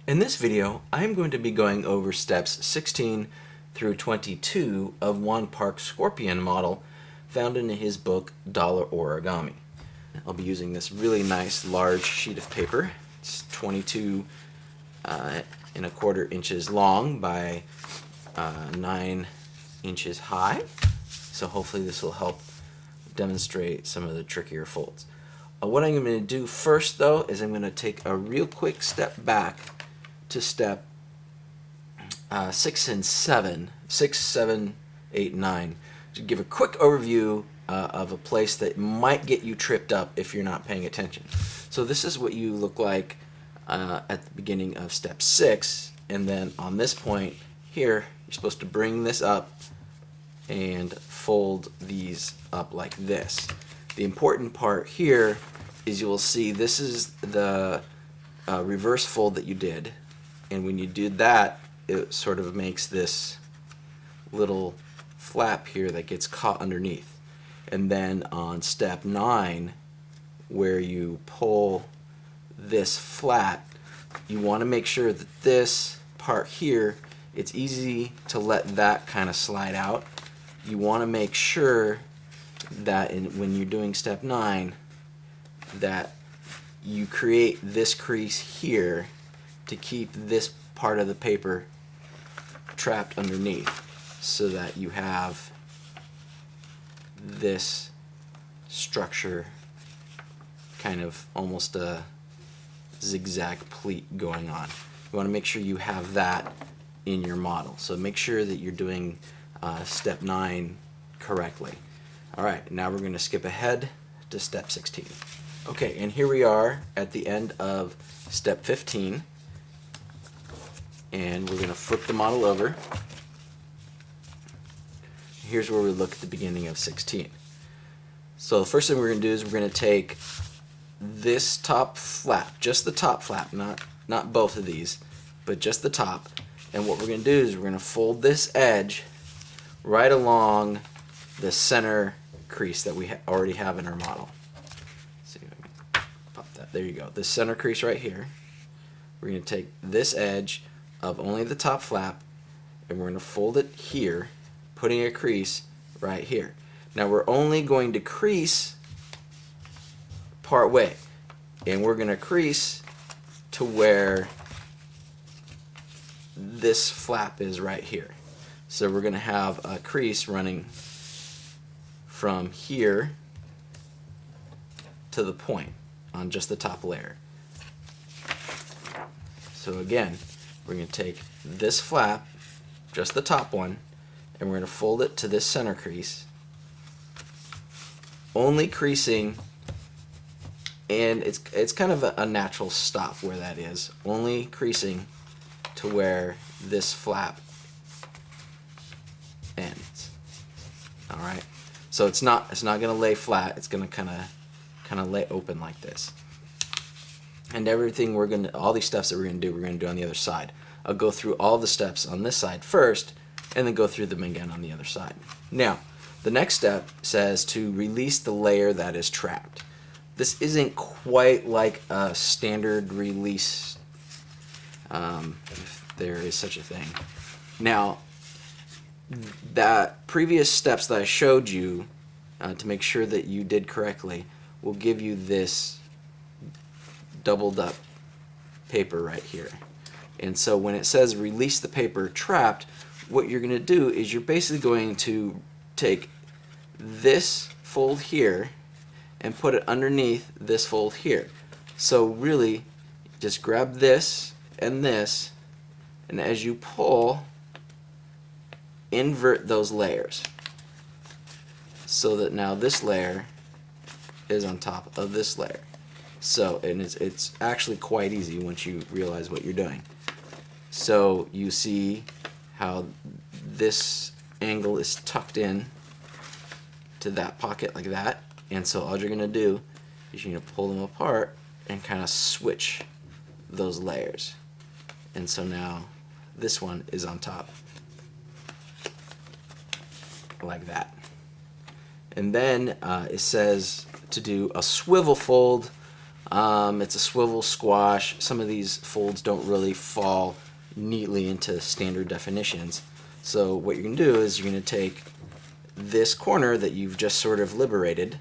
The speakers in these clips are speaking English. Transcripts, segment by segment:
In this video, I'm going to be going over steps 16 through 22 of Juan Park's scorpion model found in his book Dollar Origami. I'll be using this really nice large sheet of paper. It's 22 and a quarter inches long by 9 inches high. So hopefully this will help demonstrate some of the trickier folds. What I'm going to do first though is I'm going to take a real quick step back to step 6 and 7, 6, 7, 8, 9, to give a quick overview of a place that might get you tripped up if you're not paying attention. So this is what you look like at the beginning of step 6, and then on this point here you're supposed to bring this up and fold these up like this. The important part here is you will see this is the reverse fold that you did, and when you did that it sort of makes this little flap here that gets caught underneath. And then on step 9, where you pull this flat, you want to make sure that this part here, it's easy to let that kind of slide out. You want to make sure that when you're doing step 9 that you create this crease here to keep this part of the paper trapped underneath, so that you have this structure, kind of almost a zigzag pleat going on. You want to make sure you have that in your model. So make sure that you're doing step 9 correctly. Alright, now we're going to skip ahead to step 16. Okay, and here we are at the end of step 15, and we're going to flip the model over. Here's where we look at the beginning of 16. So the first thing we're going to do is we're going to take this top flap, just the top flap, not both of these, but just the top, and what we're going to do is we're going to fold this edge right along the center crease that we already have in our model. Let's see if I can pop that. There you go. This center crease right here. We're going to take this edge of only the top flap and we're going to fold it here, putting a crease right here. Now we're only going to crease part way, and we're going to crease to where this flap is right here. So we're going to have a crease running from here to the point on just the top layer. So again, we're going to take this flap, just the top one, and we're going to fold it to this center crease, only creasing, and it's kind of a natural stop where that is, only creasing to where this flap ends. Alright, so it's not going to lay flat, it's going to kind of lay open like this. And everything all these steps that we're going to do on the other side. I'll go through all the steps on this side first, and then go through them again on the other side. Now, the next step says to release the layer that is trapped. This isn't quite like a standard release, if there is such a thing. Now, that previous steps that I showed you to make sure that you did correctly will give you this doubled up paper right here. And so when it says release the paper trapped, what you're going to do is you're basically going to take this fold here and put it underneath this fold here. So really, just grab this, and as you pull, invert those layers so that now this layer is on top of this layer. So, and it's actually quite easy once you realize what you're doing. So you see how this angle is tucked in to that pocket like that, and so all you're going to do is you're going to pull them apart and kind of switch those layers. And so now this one is on top like that. And then it says to do a swivel fold It's a swivel squash. Some of these folds don't really fall neatly into standard definitions. So what you're going to do is you're going to take this corner that you've just sort of liberated,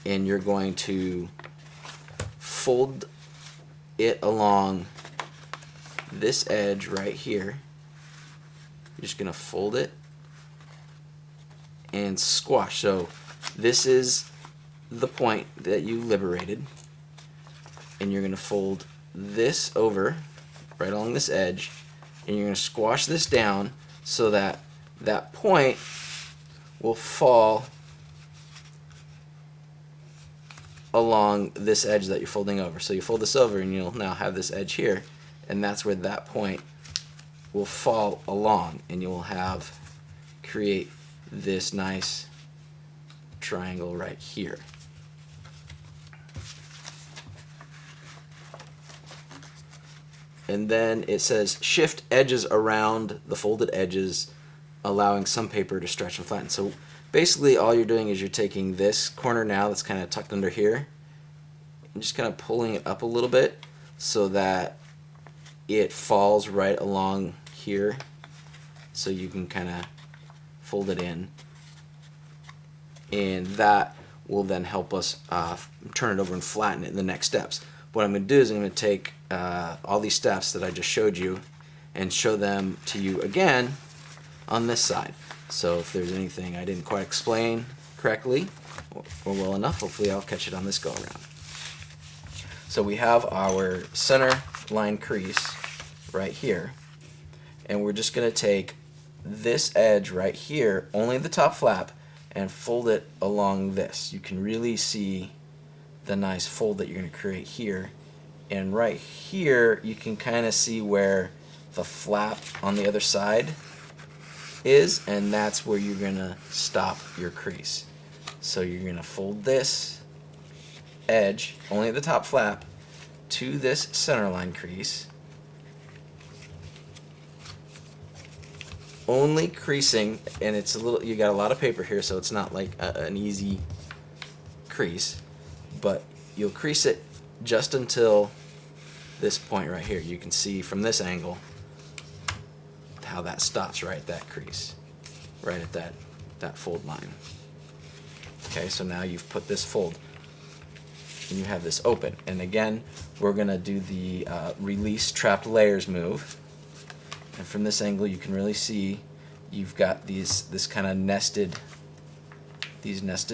and you're going to fold it along this edge right here. You're just going to fold it and squash. So this is the point that you liberated, and you're going to fold this over right along this edge, and you're going to squash this down so that that point will fall along this edge that you're folding over. So you fold this over and you'll now have this edge here, and that's where that point will fall along, and you will have create this nice triangle right here. And then it says shift edges around the folded edges, allowing some paper to stretch and flatten. So basically all you're doing is you're taking this corner now that's kind of tucked under here and just kind of pulling it up a little bit so that it falls right along here, so you can kind of fold it in, and that will then help us turn it over and flatten it in the next steps. What I'm going to do is I'm going to take all these steps that I just showed you and show them to you again on this side. So if there's anything I didn't quite explain correctly or well enough, hopefully I'll catch it on this go around. So we have our center line crease right here, and we're just going to take this edge right here, only the top flap, and fold it along this. You can really see the nice fold that you're going to create here, and right here you can kind of see where the flap on the other side is, and that's where you're going to stop your crease. So you're going to fold this edge, only the top flap, to this center line crease, only creasing, and it's a little, you got a lot of paper here, so it's not like an easy crease, but you'll crease it just until this point right here. You can see from this angle how that stops right at that crease, right at that fold line. Okay, so now you've put this fold and you have this open, and again we're gonna do the release trapped layers move, and from this angle you can really see you've got this kind of nested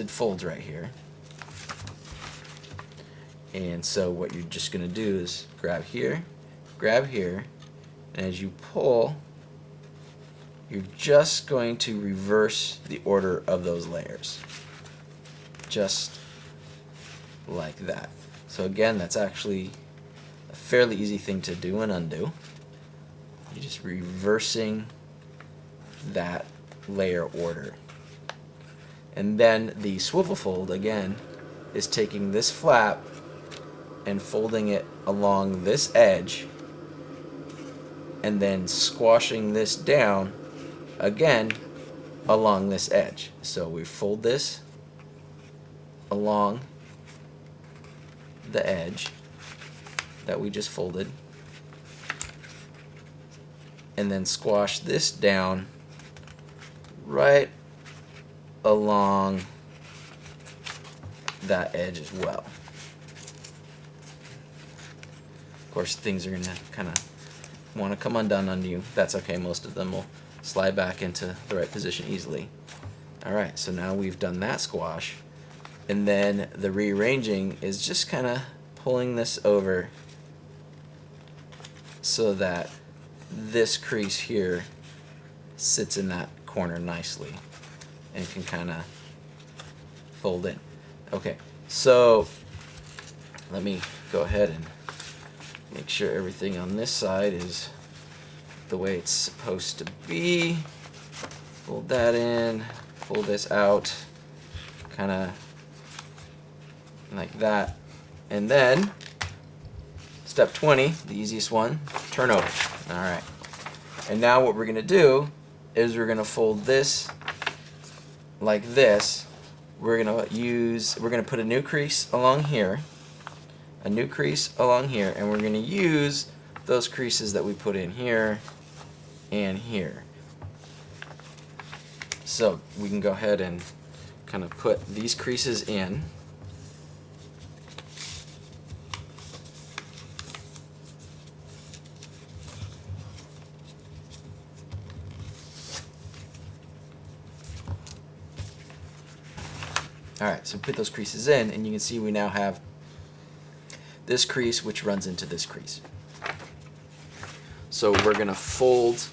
folds right here. And so what you're just going to do is grab here, and as you pull, you're just going to reverse the order of those layers, just like that. So again, that's actually a fairly easy thing to do and undo. You're just reversing that layer order. And then the swivel fold, again, is taking this flap and folding it along this edge, and then squashing this down again along this edge. So we fold this along the edge that we just folded, and then squash this down right along that edge as well. Of course, things are going to kind of want to come undone on you. That's okay, most of them will slide back into the right position easily. Alright, so now we've done that squash, and then the rearranging is just kind of pulling this over so that this crease here sits in that corner nicely and can kind of fold in. Okay, so let me go ahead and make sure everything on this side is the way it's supposed to be. Fold that in, pull this out, kind of like that. And then, step 20, the easiest one, turn over. Alright. And now what we're going to do is we're going to fold this like this. We're going to put a new crease along here, a new crease along here, and we're going to use those creases that we put in here and here. So we can go ahead and kind of put these creases in. Alright, so put those creases in, and you can see we now have this crease which runs into this crease. So we're going to fold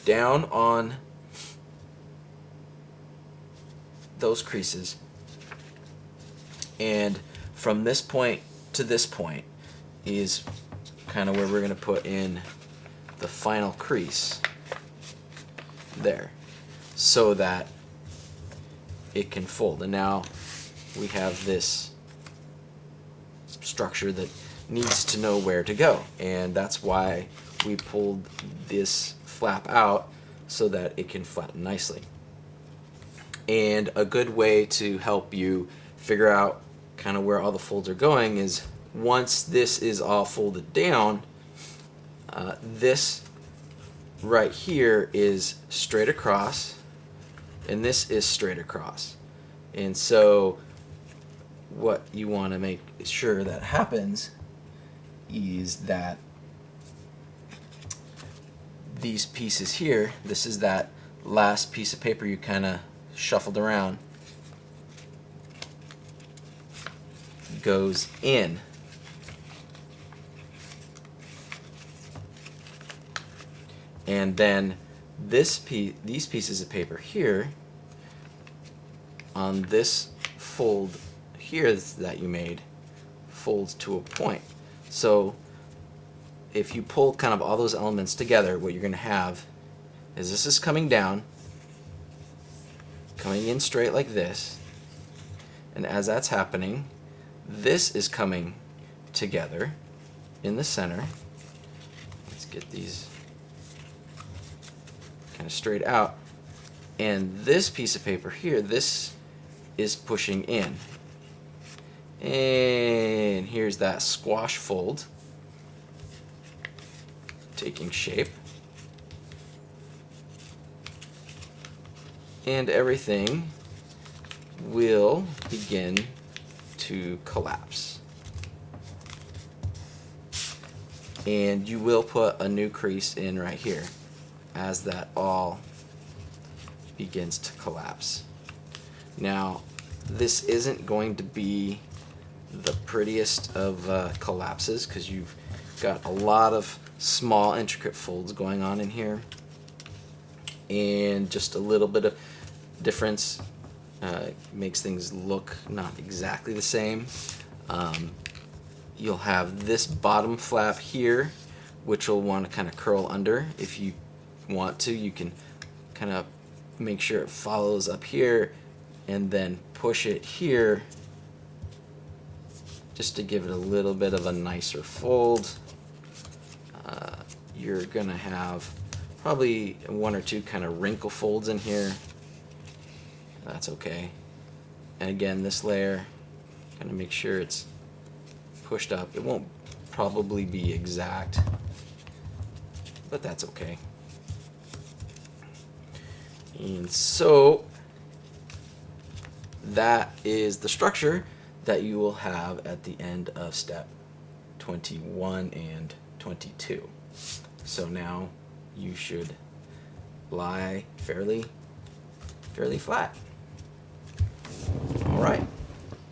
down on those creases, and from this point to this point is kind of where we're going to put in the final crease there, so that it can fold. And now we have this structure that needs to know where to go, and that's why we pulled this flap out so that it can flatten nicely. And a good way to help you figure out kind of where all the folds are going is, once this is all folded down, this right here is straight across, and this is straight across. And so what you want to make sure that happens is that these pieces here, this is that last piece of paper you kind of shuffled around, goes in. And then these pieces of paper here, on this fold here that you made, folds to a point. So if you pull kind of all those elements together, what you're going to have is this is coming down, coming in straight like this, and as that's happening, this is coming together in the center. Let's get these kind of straight out, and this piece of paper here, this is pushing in, and here's that squash fold taking shape, and everything will begin to collapse. And you will put a new crease in right here as that all begins to collapse. Now, this isn't going to be the prettiest of collapses, because you've got a lot of small intricate folds going on in here, and just a little bit of difference makes things look not exactly the same. You'll have this bottom flap here, which will want to kind of curl under. If you want to, you can kind of make sure it follows up here and then push it here just to give it a little bit of a nicer fold. You're gonna have probably one or two kind of wrinkle folds in here. That's okay. And again, this layer, kind of make sure it's pushed up. It won't probably be exact, but that's okay. And so that is the structure that you will have at the end of step 21 and 22. So now you should lie fairly flat. All right.